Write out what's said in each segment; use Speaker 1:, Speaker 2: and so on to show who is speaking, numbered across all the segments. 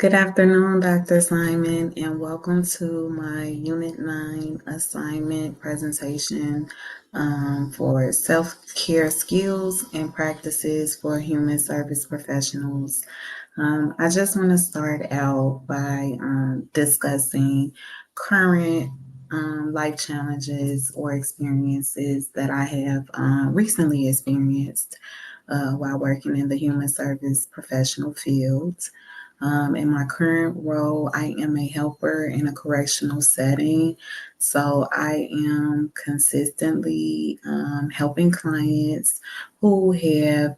Speaker 1: Good afternoon, Dr. Simon, and welcome to my Unit 9 assignment presentation for self-care skills and practices for human service professionals. I just want to start out by discussing current life challenges or experiences that I have recently experienced while working in the human service professional field. In my current role, I am a helper in a correctional setting. So I am consistently helping clients who have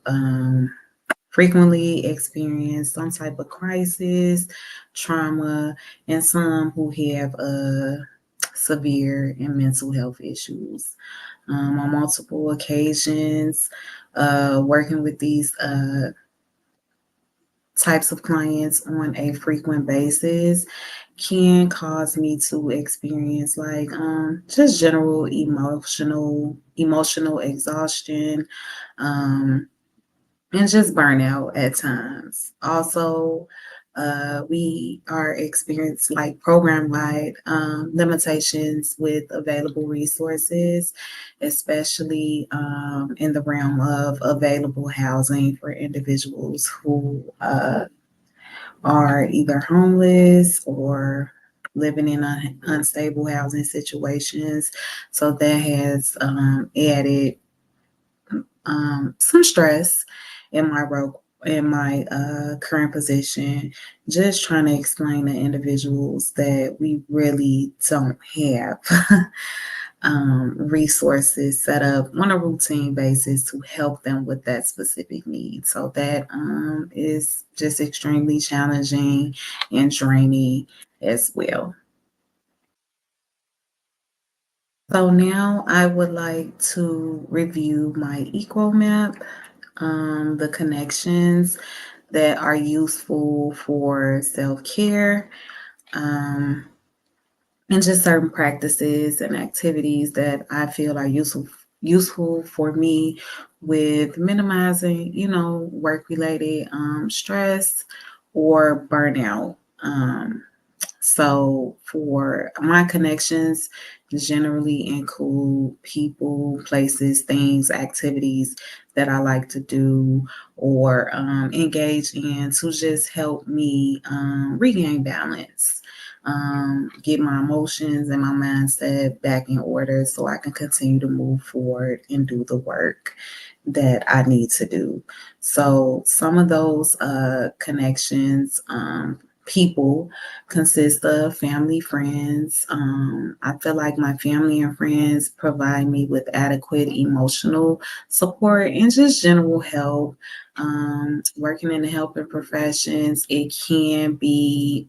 Speaker 1: frequently experienced some type of crisis, trauma, and some who have severe and mental health issues. On multiple occasions, working with these types of clients on a frequent basis can cause me to experience like just general emotional exhaustion, um, and just burnout at times. Also, we are experiencing like program wide limitations with available resources, especially in the realm of available housing for individuals who are either homeless or living in unstable housing situations. So that has added some stress in my role in my current position, just trying to explain to individuals that we really don't have resources set up on a routine basis to help them with that specific need. So that is just extremely challenging and draining as well. So now I would like to review my equal map, the connections that are useful for self-care, um, and just certain practices and activities that I feel are useful for me with minimizing, work-related stress or burnout. So for my connections, generally include people, places, things, activities that I like to do or engage in to just help me regain balance, get my emotions and my mindset back in order so I can continue to move forward and do the work that I need to do. So some of those connections, people consist of family, friends. I feel like my family and friends provide me with adequate emotional support and just general help. Working in the helping professions, it can be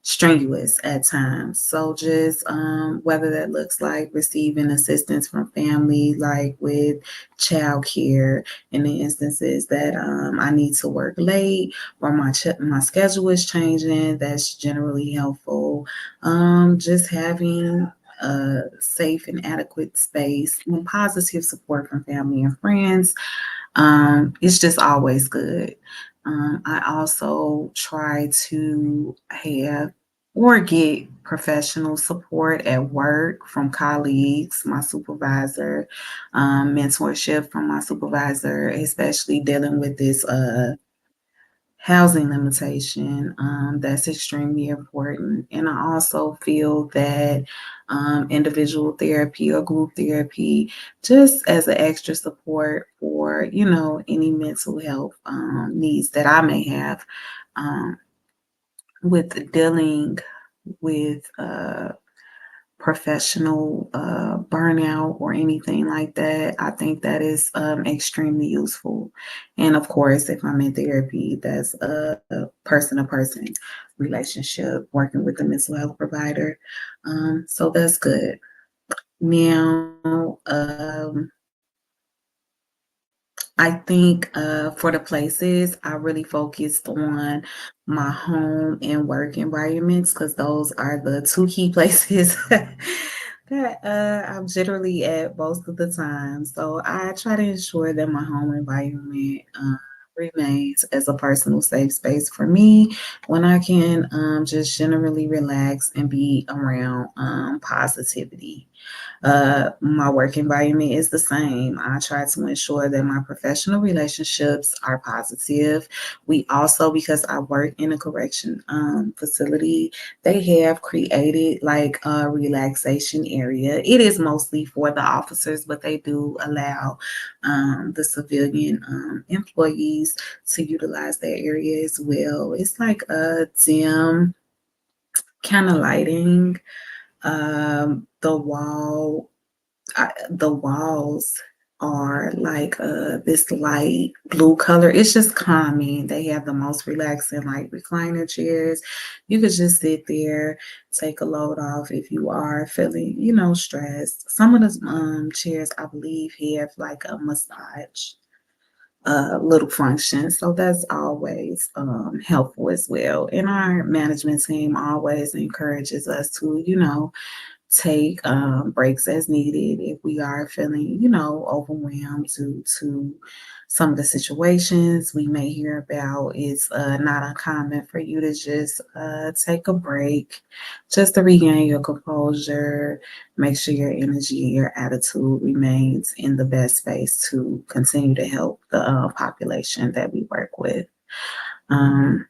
Speaker 1: strenuous at times. So just whether that looks like receiving assistance from family, like with childcare, in the instances that I need to work late or my schedule is changing, that's generally helpful. Just having a safe and adequate space and positive support from family and friends, it's just always good. I also try to have or get professional support at work from colleagues, my supervisor, mentorship from my supervisor, especially dealing with this housing limitation. That's extremely important. And I also feel that individual therapy or group therapy, just as an extra support for, any mental health needs that I may have um, with dealing with professional burnout or anything like that. I think that is extremely useful. And of course, if I'm in therapy, that's a person to person relationship, working with a mental health provider. So that's good. Now, I think for the places, I really focused on my home and work environments because those are the two key places that I'm generally at most of the time. So I try to ensure that my home environment remains as a personal safe space for me when I can just generally relax and be around positivity. My work environment is the same. I try to ensure that my professional relationships are positive. We also, because I work in a correction facility, they have created like a relaxation area. It is mostly for the officers, but they do allow the civilian employees to utilize that area as well. It's like a dim kind of lighting. The walls are like this light blue color. It's just calming. They have the most relaxing like recliner chairs. You could just sit there, take a load off if you are feeling, stressed. Some of the chairs I believe have like a massage little function. So that's always helpful as well. And our management team always encourages us to, take breaks as needed if we are feeling, overwhelmed due to some of the situations we may hear about. It's not uncommon for you to just take a break, just to regain your composure, make sure your energy and your attitude remains in the best space to continue to help the population that we work with. Um,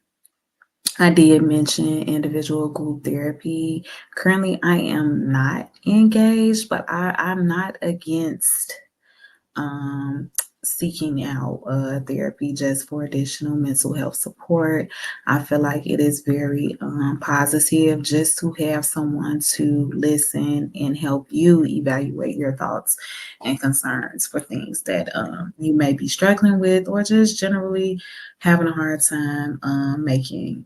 Speaker 1: I did mention individual group therapy. Currently, I am not engaged, but I'm not against um, seeking out therapy just for additional mental health support. I feel like it is very positive just to have someone to listen and help you evaluate your thoughts and concerns for things that you may be struggling with or just generally having a hard time making,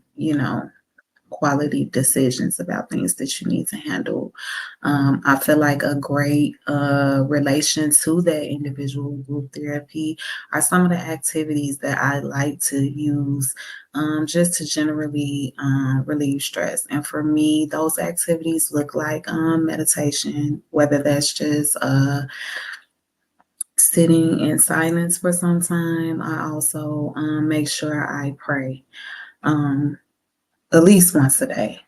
Speaker 1: quality decisions about things that you need to handle. I feel like a great relation to that individual group therapy are some of the activities that I like to use just to generally relieve stress. And for me, those activities look like meditation, whether that's just sitting in silence for some time. I also make sure I pray. Um, at least once a day.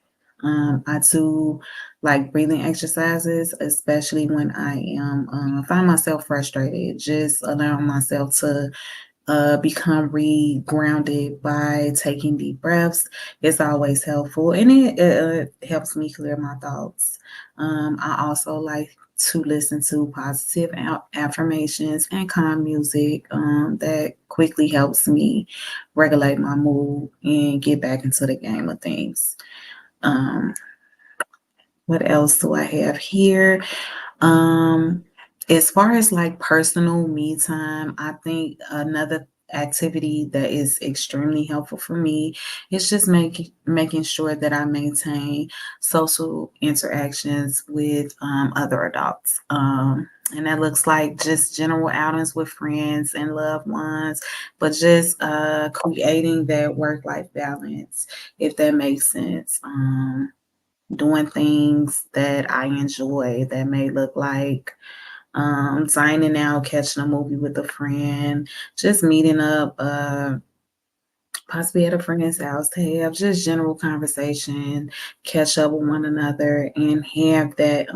Speaker 1: I do like breathing exercises, especially when I am find myself frustrated. Just allowing myself to become re-grounded by taking deep breaths is always helpful, and it helps me clear my thoughts. I also like to listen to positive affirmations and calm music that quickly helps me regulate my mood and get back into the game of things. Um, what else do I have here? Um, as far as like personal me time, I think another activity that is extremely helpful for me is just making sure that I maintain social interactions with other adults. And that looks like just general outings with friends and loved ones, but just creating that work-life balance, if that makes sense. Doing things that I enjoy that may look like dining out, catching a movie with a friend, just meeting up, possibly at a friend's house to have just general conversation, catch up with one another, and have that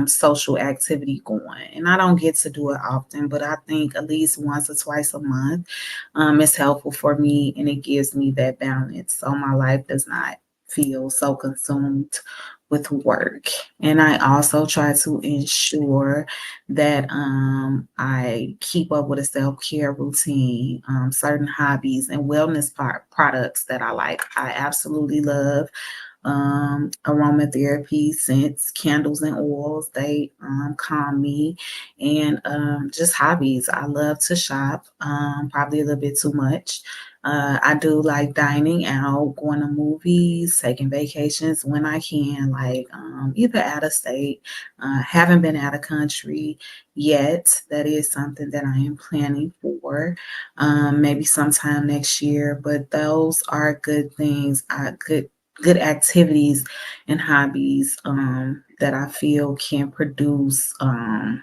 Speaker 1: social activity going. And I don't get to do it often, but I think at least once or twice a month is helpful for me, and it gives me that balance so my life does not feel so consumed with work. And I also try to ensure that I keep up with a self care routine, certain hobbies and wellness products that I like. I absolutely love aromatherapy, scents, candles, and oils. They calm me. And just hobbies. I love to shop, probably a little bit too much. I do like dining out, going to movies, taking vacations when I can, like either out of state. Haven't been out of country yet. That is something that I am planning for, maybe sometime next year. But those are good things. Good activities and hobbies that I feel can produce ongoing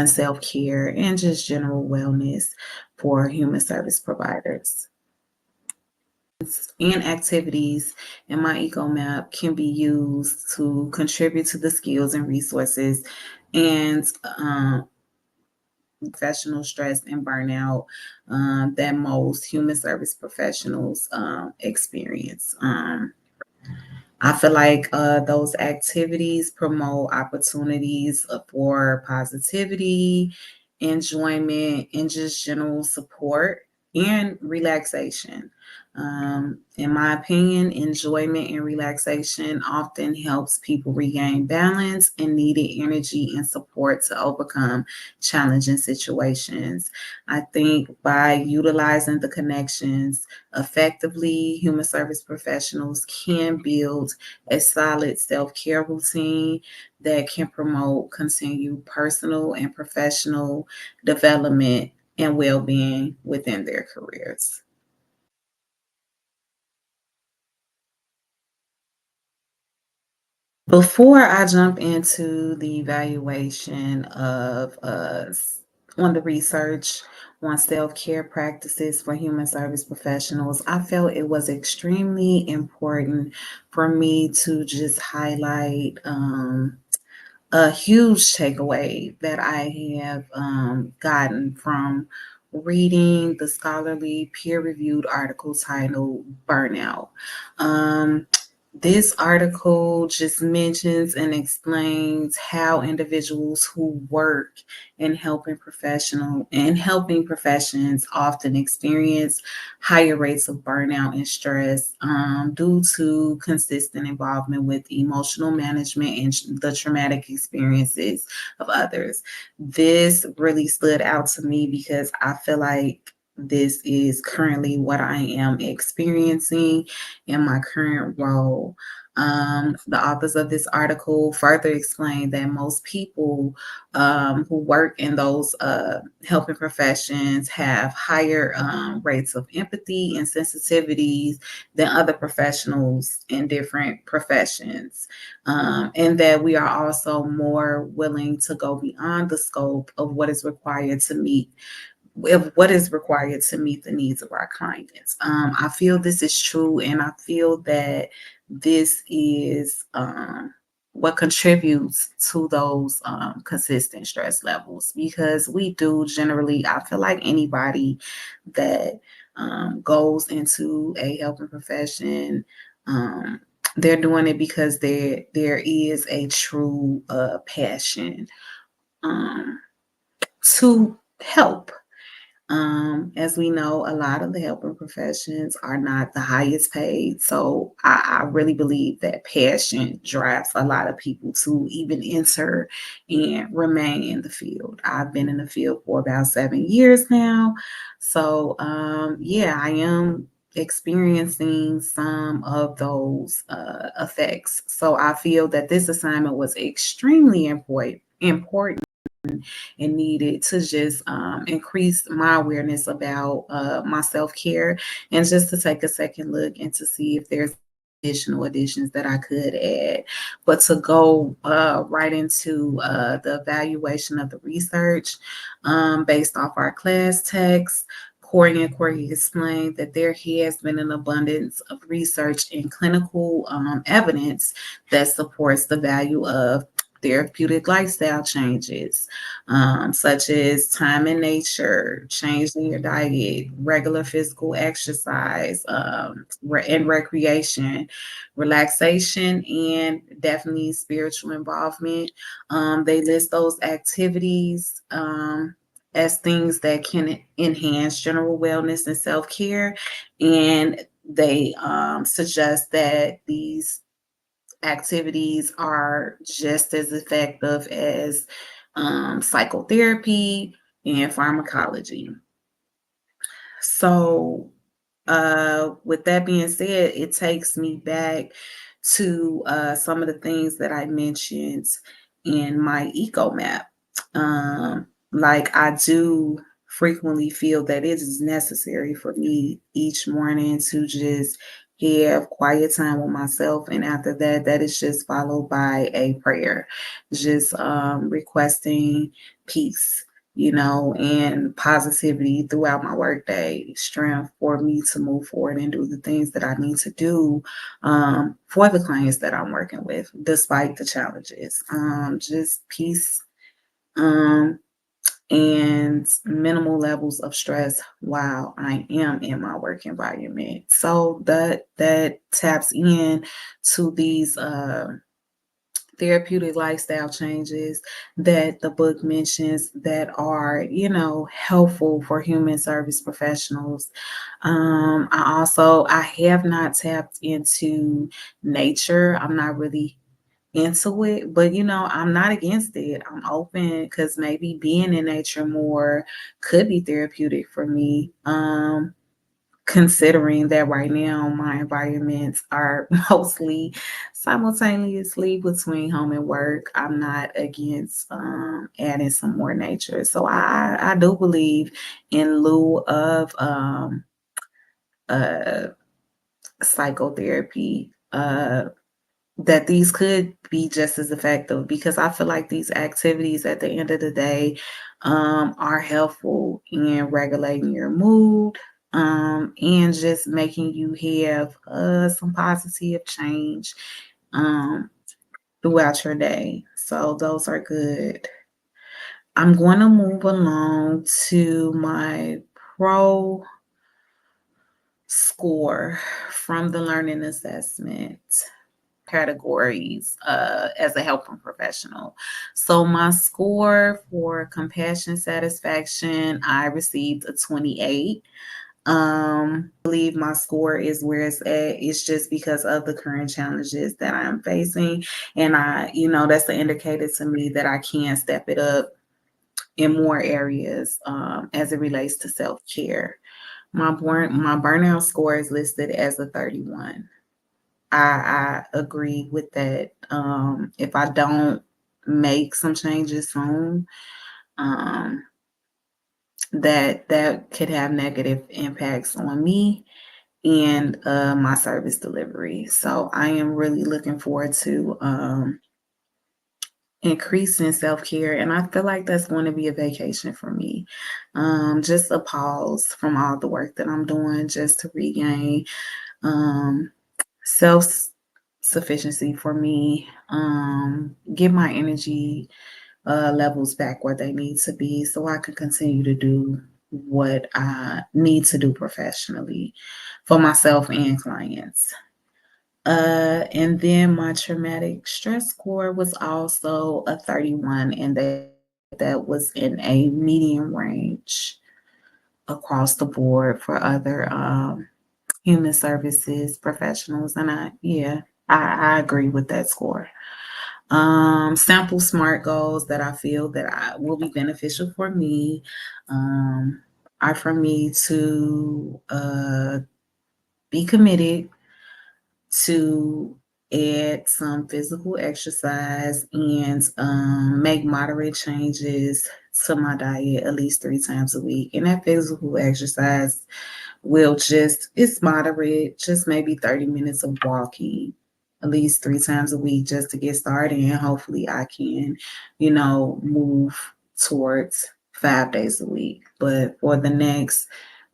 Speaker 1: self care and just general wellness. for human service providers. And activities in my eco map can be used to contribute to the skills and resources and professional stress and burnout that most human service professionals experience. I feel like those activities promote opportunities for positivity, enjoyment, and just general support and relaxation. In my opinion, enjoyment and relaxation often helps people regain balance and needed energy and support to overcome challenging situations. I think by utilizing the connections effectively, human service professionals can build a solid self care routine that can promote continued personal and professional development and well being within their careers. Before I jump into the evaluation of on the research on self-care practices for human service professionals, I felt it was extremely important for me to just highlight a huge takeaway that I have gotten from reading the scholarly peer-reviewed article titled Burnout. Um, this article just mentions and explains how individuals who work in helping professions often experience higher rates of burnout and stress due to consistent involvement with emotional management and the traumatic experiences of others. This really stood out to me because I feel like this is currently what I am experiencing in my current role. The authors of this article further explain that most people who work in those helping professions have higher rates of empathy and sensitivities than other professionals in different professions, and that we are also more willing to go beyond the scope of what is required to meet of what is required to meet the needs of our clients. I feel this is true, and I feel that this is what contributes to those consistent stress levels because we do generally, I feel like anybody that goes into a helping profession, um, they're doing it because there is a true passion um, to help. As we know, a lot of the helping professions are not the highest paid. So I really believe that passion drives a lot of people to even enter and remain in the field. I've been in the field for about 7 years now. So yeah, I am experiencing some of those effects. So I feel that this assignment was extremely important and needed to just increase my awareness about my self care and just to take a second look and to see if there's additional additions that I could add. But to go right into the evaluation of the research based off our class text. Corey and Corey explained that there has been an abundance of research and clinical evidence that supports the value of therapeutic lifestyle changes, such as time in nature, changing your diet, regular physical exercise, and recreation, relaxation, and definitely spiritual involvement. They list those activities as things that can enhance general wellness and self care. And they suggest that these activities are just as effective as psychotherapy and pharmacology. So, with that being said, it takes me back to some of the things that I mentioned in my eco map. Like I do frequently feel that it is necessary for me each morning to just have quiet time with myself, and after that, that is just followed by a prayer, just requesting peace and positivity throughout my workday, strength for me to move forward and do the things that I need to do for the clients that I'm working with, despite the challenges. Just peace um, and minimal levels of stress while I am in my work environment. So that taps in to these therapeutic lifestyle changes that the book mentions that are, helpful for human service professionals. I have not tapped into nature. I'm not really into it, but I'm not against it. I'm open because maybe being in nature more could be therapeutic for me. Considering that right now my environments are mostly simultaneously between home and work, I'm not against adding some more nature. So I do believe in lieu of uh, psychotherapy, that these could be just as effective, because I feel like these activities at the end of the day are helpful in regulating your mood, and just making you have some positive change um, throughout your day. So those are good. I'm going to move along to my pro score from the learning assessment categories as a helping professional. So my score for compassion satisfaction, I received a 28. Believe my score is where it's at. It's just because of the current challenges that I'm facing. And that's an indicator to me that I can step it up in more areas as it relates to self-care. My burnout score is listed as a 31. I agree with that. If I don't make some changes soon, um, that could have negative impacts on me and my service delivery. So I am really looking forward to increasing self-care, and I feel like that's going to be a vacation for me. Just a pause from all the work that I'm doing, just to regain um, self sufficiency for me, get my energy levels back where they need to be so I can continue to do what I need to do professionally for myself and clients. And then my traumatic stress score was also a 31, and that was in a medium range across the board for other human services professionals. And I agree with that score. Sample SMART goals that I feel that I will be beneficial for me are for me to be committed to add some physical exercise and make moderate changes to my diet at least 3 times a week. And that physical exercise it's moderate, just maybe 30 minutes of walking at least 3 times a week just to get started. And hopefully I can, move towards 5 days a week. But for the next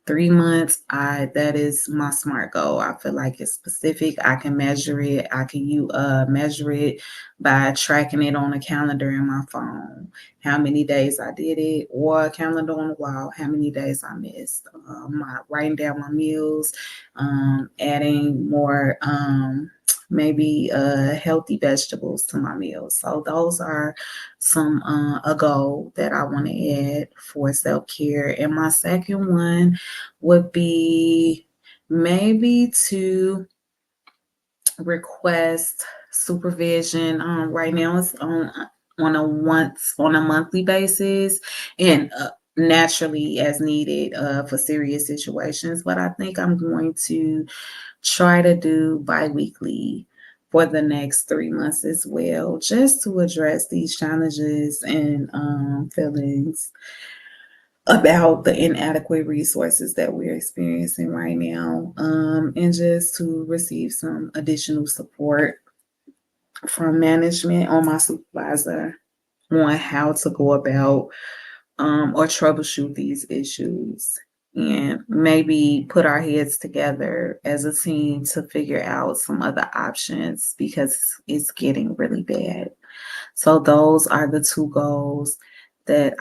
Speaker 1: 3 months, that is my SMART goal. I feel like it's specific. I can measure it. I can measure it by tracking it on a calendar in my phone, how many days I did it, or a calendar on the wall, how many days I missed. Writing down my meals, adding more maybe healthy vegetables to my meals. So those are some a goal that I want to add for self-care. And my second one would be maybe to request supervision. Right now it's on a monthly basis, and naturally as needed for serious situations. But I think I'm going to try to do biweekly for the next 3 months as well, just to address these challenges and feelings about the inadequate resources that we're experiencing right now, and just to receive some additional support from management or my supervisor on how to go about or troubleshoot these issues, and maybe put our heads together as a team to figure out some other options because it's getting really bad. So those are the two goals that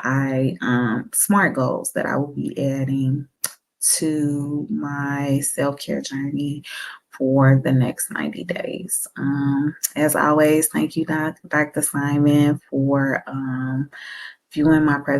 Speaker 1: smart goals that I will be adding to my self-care journey for the next 90 days. As always, thank you, Dr. Simon, for viewing my presentation.